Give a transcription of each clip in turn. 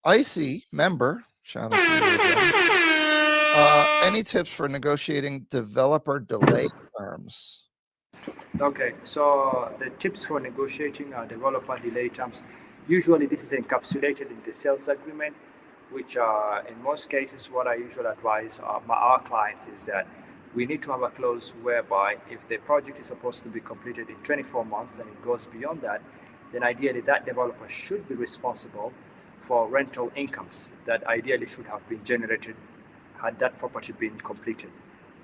Icy member, shout out to you again. Any tips for negotiating developer delay terms? Okay, so the tips for negotiating developer delay terms, usually this is encapsulated in the sales agreement, which in most cases, what I usually advise our clients is that we need to have a clause whereby if the project is supposed to be completed in 24 months and it goes beyond that, then ideally that developer should be responsible for rental incomes that ideally should have been generated had that property been completed.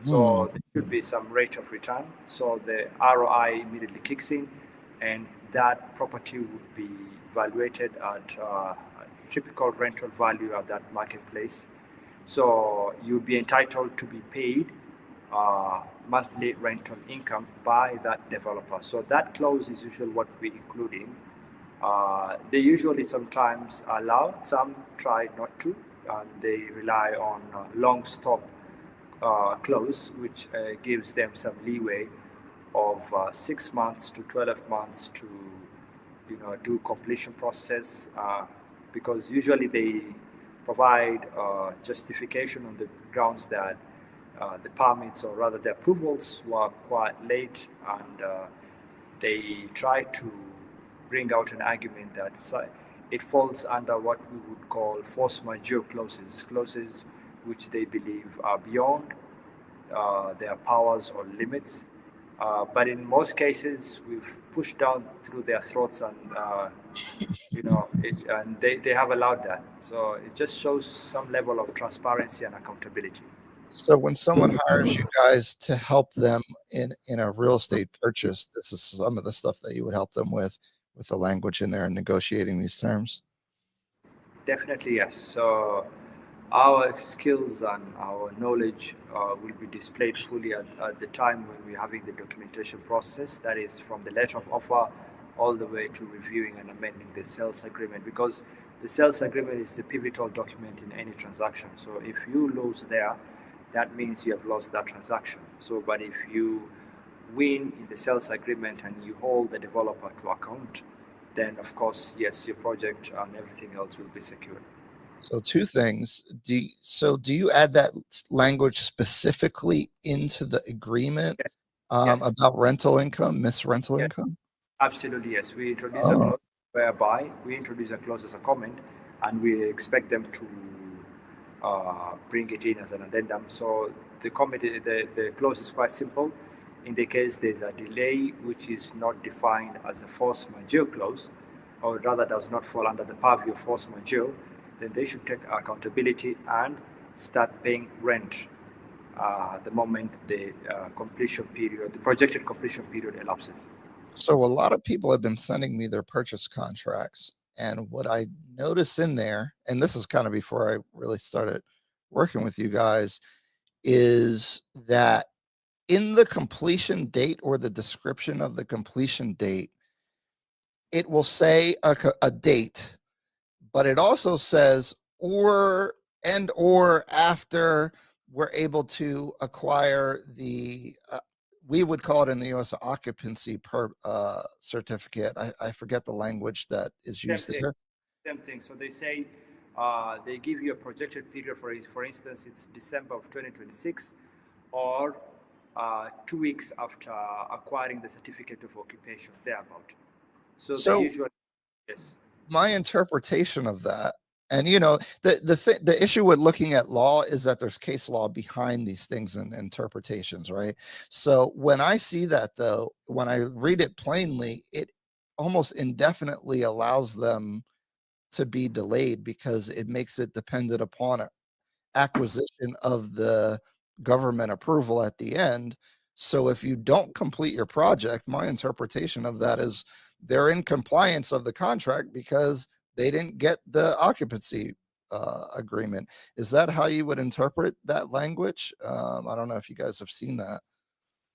Hmm. So there should be some rate of return. So the ROI immediately kicks in, and that property would be evaluated at typical rental value at that marketplace. So you'd be entitled to be paid monthly rental income by that developer. So that clause is usually what we include in. They usually sometimes allow, some try not to. They rely on long stop clause, which gives them some leeway of 6 months to 12 months to, do completion process, because usually they provide justification on the grounds that the permits, or rather the approvals, were quite late, and they try to bring out an argument that it falls under what we would call force majeure clauses, clauses which they believe are beyond their powers or limits. But in most cases, we've pushed down through their throats, and and they have allowed that. So it just shows some level of transparency and accountability. So when someone hires you guys to help them in a real estate purchase, this is some of the stuff that you would help them with the language in there and negotiating these terms. Definitely, yes. So our skills and our knowledge will be displayed fully at the time when we're having the documentation process. That is from the letter of offer all the way to reviewing and amending the sales agreement, because the sales agreement is the pivotal document in any transaction. So if you lose there, that means you have lost that transaction. So, but if you win in the sales agreement and you hold the developer to account, then of course, yes, your project and everything else will be secured. So two things. Do you add that language specifically into the agreement Yes, yes, about rental income, miss rental yes, income? absolutely, yes. We introduce a Oh, clause whereby we introduce a clause as a comment, and we expect them to bring it in as an addendum. So the clause is quite simple. In the case there's a delay which is not defined as a force majeure clause, or rather does not fall under the purview of force majeure, then they should take accountability and start paying rent the moment the the projected completion period elapses. so a lot of people have been sending me their purchase contracts, and what I notice in there, and this is kind of before I really started working with you guys, is that in the completion date or the description of the completion date, it will say a date, but it also says or after we're able to acquire the we would call it in the US occupancy per certificate. I forget the language that is Same used thing. there. Same thing. So they say they give you a projected period. For instance, it's December of 2026, or 2 weeks after acquiring the certificate of occupation, thereabout. So they So usually, yes, my interpretation of that, and the issue with looking at law is that there's case law behind these things and interpretations, right? So when I see that, though, when I read it plainly, it almost indefinitely allows them to be delayed because it makes it dependent upon acquisition of the government approval at the end. So if you don't complete your project, my interpretation of that is they're in compliance of the contract because they didn't get the occupancy agreement. Is that how you would interpret that language? I don't know if you guys have seen that.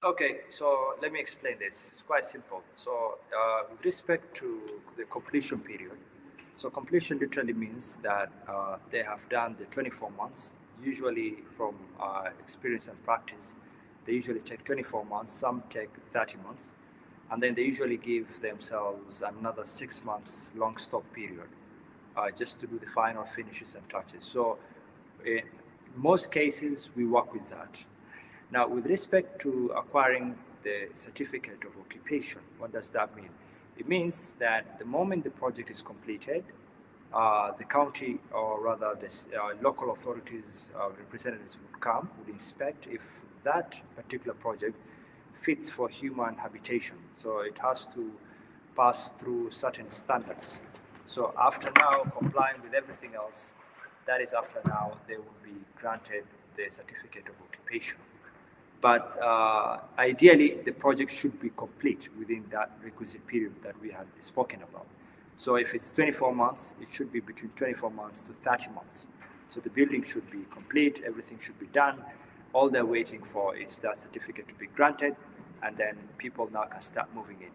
okay, so let me explain this. It's quite simple. So, with respect to the completion period, so completion literally means that they have done the 24 months. Usually, from experience and practice, they usually take 24 months, some take 30 months, and then they usually give themselves another 6 months long stop period. just to do the final finishes and touches. So in most cases, we work with that. Now, with respect to acquiring the certificate of occupation, what does that mean? It means that the moment the project is completed, the county, or rather the local authorities representatives would inspect if that particular project fits for human habitation. So it has to pass through certain standards. So after now complying with everything else, that is after now they will be granted the certificate of occupation. But ideally, the project should be complete within that requisite period that we had spoken about. So if it's 24 months, it should be between 24 months to 30 months. So the building should be complete, everything should be done. All they're waiting for is that certificate to be granted, and then people now can start moving in.